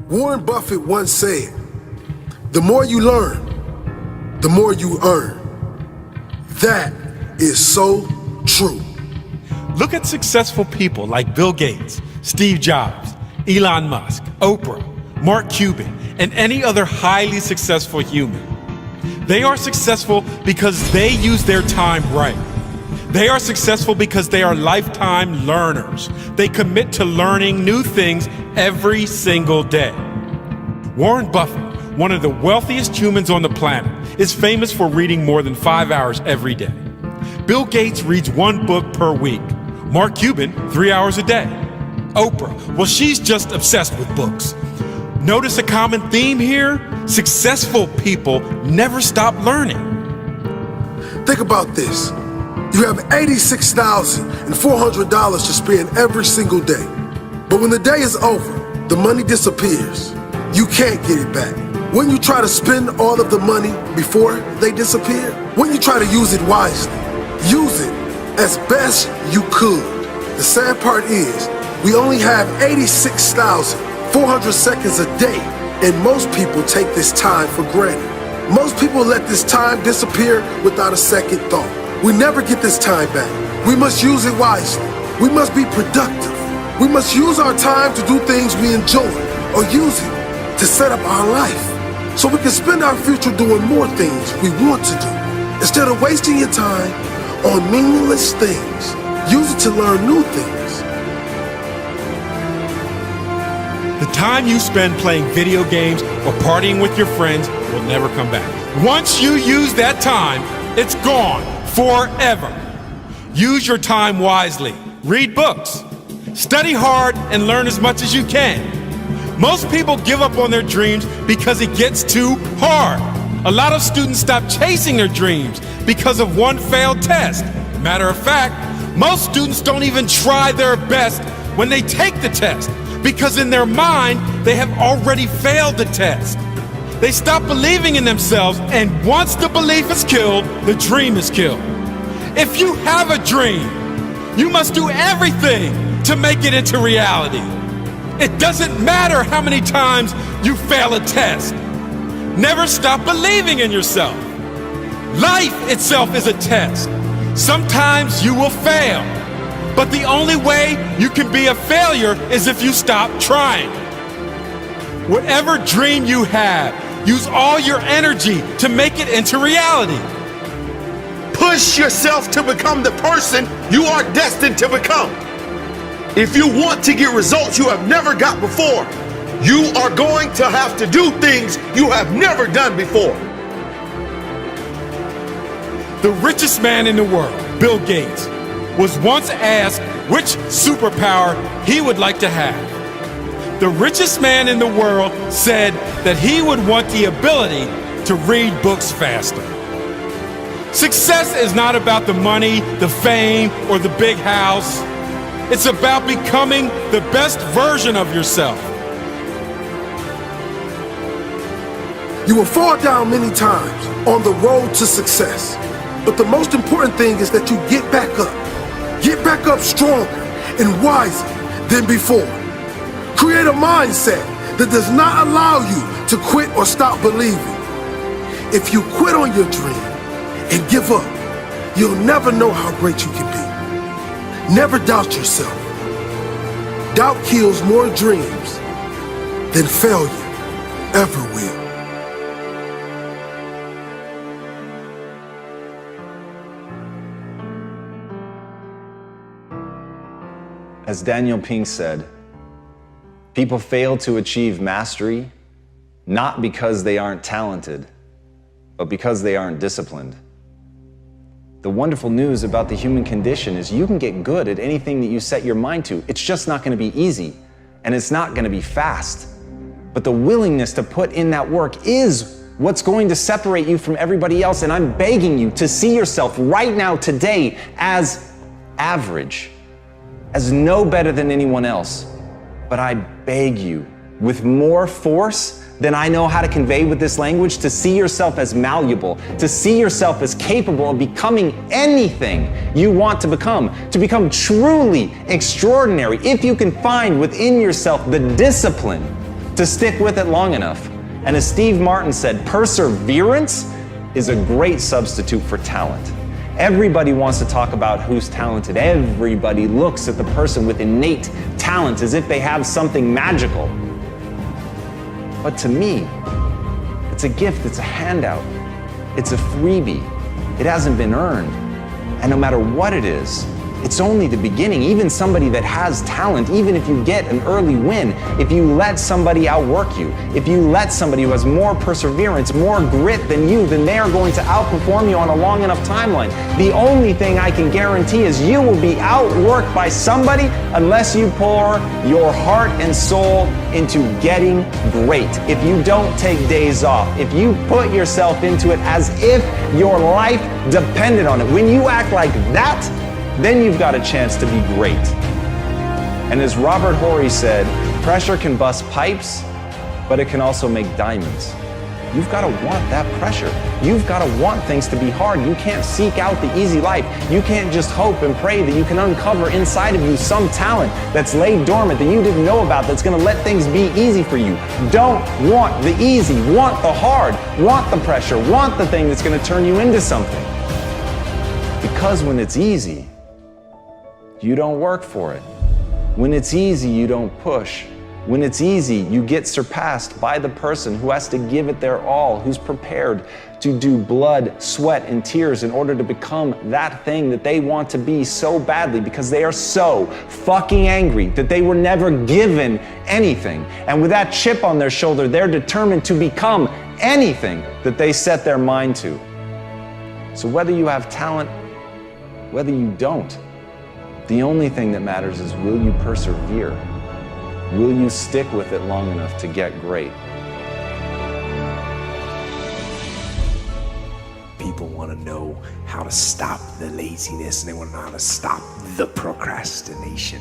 Warren Buffett once said, "The more you learn, the more you earn." That is so true. Look at successful people like Bill Gates, Steve Jobs, Elon Musk, Oprah, Mark Cuban, and any other highly successful human. They are successful because they use their time right. They are successful because they are lifetime learners. They commit to learning new things every single day. Warren Buffett, one of the wealthiest humans on the planet, is famous for reading more than 5 hours every day. Bill Gates reads 1 book per week. Mark Cuban, 3 hours a day. Oprah, well, she's just obsessed with books. Notice a common theme here? Successful people never stop learning. Think about this. You have $86,400 to spend every single day. But when the day is over, the money disappears. You can't get it back. When you try to spend all of the money before they disappear, when you try to use it wisely, use it as best you could. The sad part is, we only have 86,400 seconds a day, and most people take this time for granted. Most people let this time disappear without a second thought. We never get this time back. We must use it wisely. We must be productive. We must use our time to do things we enjoy, or use it to set up our life so we can spend our future doing more things we want to do. Instead of wasting your time on meaningless things, use it to learn new things. The time you spend playing video games or partying with your friends will never come back. Once you use that time, it's gone forever. Use your time wisely. Read books. Study hard and learn as much as you can. Most people give up on their dreams because it gets too hard. A lot of students stop chasing their dreams because of one failed test. Matter of fact, most students don't even try their best when they take the test because in their mind, they have already failed the test. They stop believing in themselves, and once the belief is killed, the dream is killed. If you have a dream, you must do everything to make it into reality. It doesn't matter how many times you fail a test. Never stop believing in yourself. Life itself is a test. Sometimes you will fail, but the only way you can be a failure is if you stop trying. Whatever dream you have, use all your energy to make it into reality. Push yourself to become the person you are destined to become. If you want to get results you have never got before, you are going to have to do things you have never done before. The richest man in the world, Bill Gates, was once asked which superpower he would like to have. The richest man in the world said that he would want the ability to read books faster. Success is not about the money, the fame, or the big house. It's about becoming the best version of yourself. You will fall down many times on the road to success, but the most important thing is that you get back up. Get back up stronger and wiser than before. Create a mindset that does not allow you to quit or stop believing. If you quit on your dream and give up, you'll never know how great you can be. Never doubt yourself. Doubt kills more dreams than failure ever will. As Daniel Pink said, people fail to achieve mastery not because they aren't talented, but because they aren't disciplined. The wonderful news about the human condition is you can get good at anything that you set your mind to. It's just not going to be easy, and it's not going to be fast. But the willingness to put in that work is what's going to separate you from everybody else, and I'm begging you to see yourself right now, today, as average, as no better than anyone else. But I beg you, with more force than I know how to convey with this language, to see yourself as malleable, to see yourself as capable of becoming anything you want to become truly extraordinary. If you can find within yourself the discipline to stick with it long enough. And as Steve Martin said, perseverance is a great substitute for talent. Everybody wants to talk about who's talented. Everybody looks at the person with innate talent as if they have something magical. But to me, it's a gift, it's a handout, it's a freebie. It hasn't been earned. And no matter what it is, it's only the beginning. Even somebody that has talent, even if you get an early win, if you let somebody outwork you, if you let somebody who has more perseverance, more grit than you, then they are going to outperform you on a long enough timeline. The only thing I can guarantee is you will be outworked by somebody unless you pour your heart and soul into getting great. If you don't take days off, if you put yourself into it as if your life depended on it, when you act like that, then you've got a chance to be great. And as Robert Horry said, pressure can bust pipes, but it can also make diamonds. You've got to want that pressure. You've got to want things to be hard. You can't seek out the easy life. You can't just hope and pray that you can uncover inside of you some talent that's laid dormant that you didn't know about that's going to let things be easy for you. Don't want the easy. Want the hard. Want the pressure. Want the thing that's going to turn you into something. Because when it's easy, you don't work for it. When it's easy, you don't push. When it's easy, you get surpassed by the person who has to give it their all, who's prepared to do blood, sweat, and tears in order to become that thing that they want to be so badly because they are so fucking angry that they were never given anything. And with that chip on their shoulder, they're determined to become anything that they set their mind to. So whether you have talent, whether you don't, the only thing that matters is, will you persevere? Will you stick with it long enough to get great? People want to know how to stop the laziness, and they want to know how to stop the procrastination.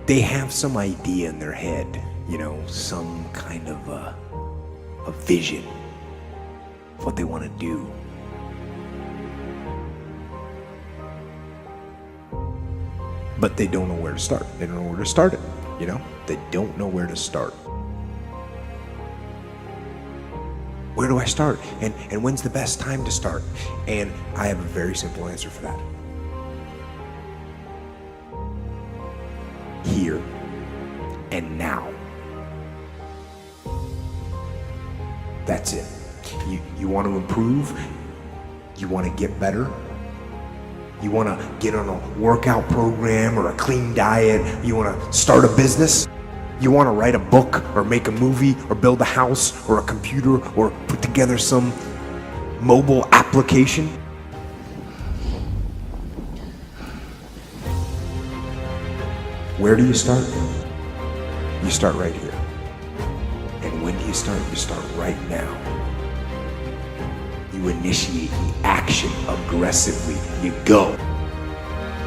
They have some idea in their head, some kind of a vision of what they want to do. But they don't know where to start. They don't know where to start it, They don't know where to start. Where do I start? And when's the best time to start? And I have a very simple answer for that. Here and now. That's it. You want to improve? You want to get better? You want to get on a workout program or a clean diet? You want to start a business? You want to write a book or make a movie or build a house or a computer or put together some mobile application? Where do you start? You start right here. And when do you start? You start right now. You initiate the action aggressively. You go.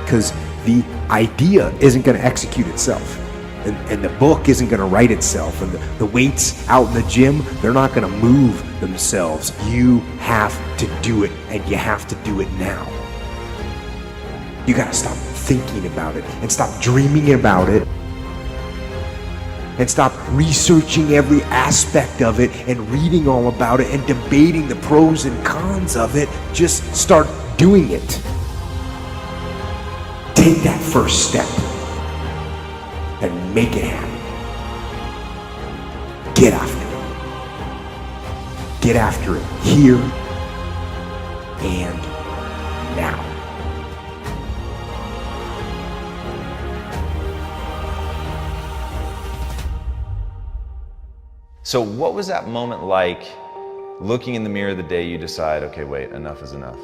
Because the idea isn't going to execute itself. And the book isn't going to write itself. And the weights out in the gym, they're not going to move themselves. You have to do it, and you have to do it now. You got to stop thinking about it and stop dreaming about it. And stop researching every aspect of it and reading all about it and debating the pros and cons of it. Just start doing it. Take that first step and make it happen. Get after it. Get after it here and now. So what was that moment like, looking in the mirror the day you decide, okay, wait, enough is enough?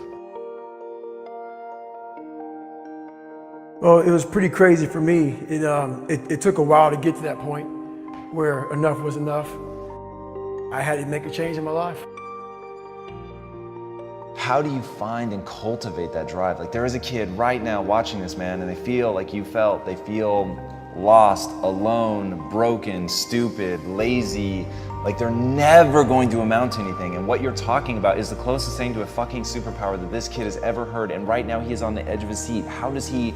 Well, it was pretty crazy for me. It took a while to get to that point where enough was enough. I had to make a change in my life. How do you find and cultivate that drive? Like, there is a kid right now watching this, man, and they feel like you felt. They feel lost, alone, broken, stupid, lazy, like they're never going to amount to anything. And what you're talking about is the closest thing to a fucking superpower that this kid has ever heard. And right now he is on the edge of his seat. How does he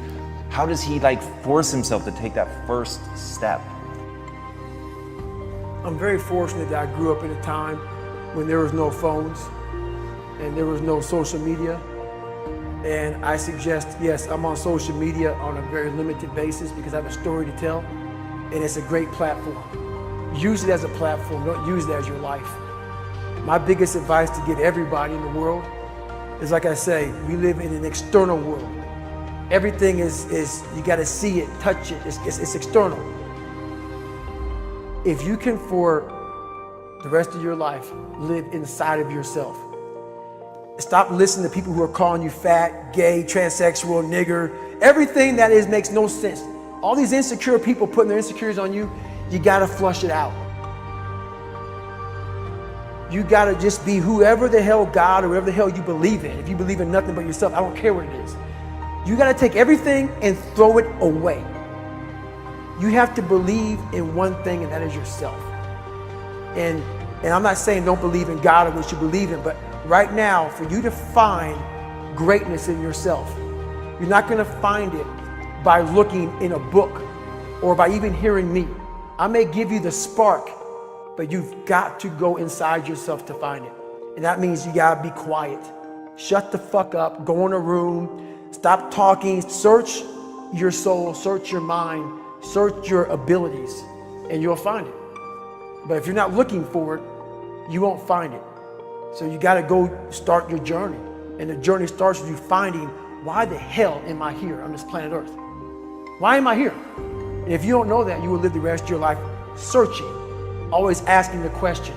How does he like force himself to take that first step? I'm very fortunate that I grew up in a time when there was no phones and there was no social media. And I suggest, yes, I'm on social media on a very limited basis because I have a story to tell, and it's a great platform. Use it as a platform, don't use it as your life. My biggest advice to give everybody in the world is, like I say, we live in an external world. Everything is you gotta see it, touch it, it's external. If you can, for the rest of your life, live inside of yourself. Stop listening to people who are calling you fat, gay, transsexual, nigger. Everything that is makes no sense. All these insecure people putting their insecurities on you, you gotta flush it out. You gotta just be whoever the hell God or whatever the hell you believe in. If you believe in nothing but yourself, I don't care what it is. You gotta take everything and throw it away. You have to believe in one thing, and that is yourself. And I'm not saying don't believe in God or what you believe in, but right now, for you to find greatness in yourself, you're not gonna find it by looking in a book or by even hearing me. I may give you the spark, but you've got to go inside yourself to find it. And that means you gotta be quiet. Shut the fuck up, go in a room, stop talking, search your soul, search your mind, search your abilities, and you'll find it. But if you're not looking for it, you won't find it. So you gotta go start your journey. And the journey starts with you finding, why the hell am I here on this planet Earth? Why am I here? And if you don't know that, you will live the rest of your life searching, always asking the question,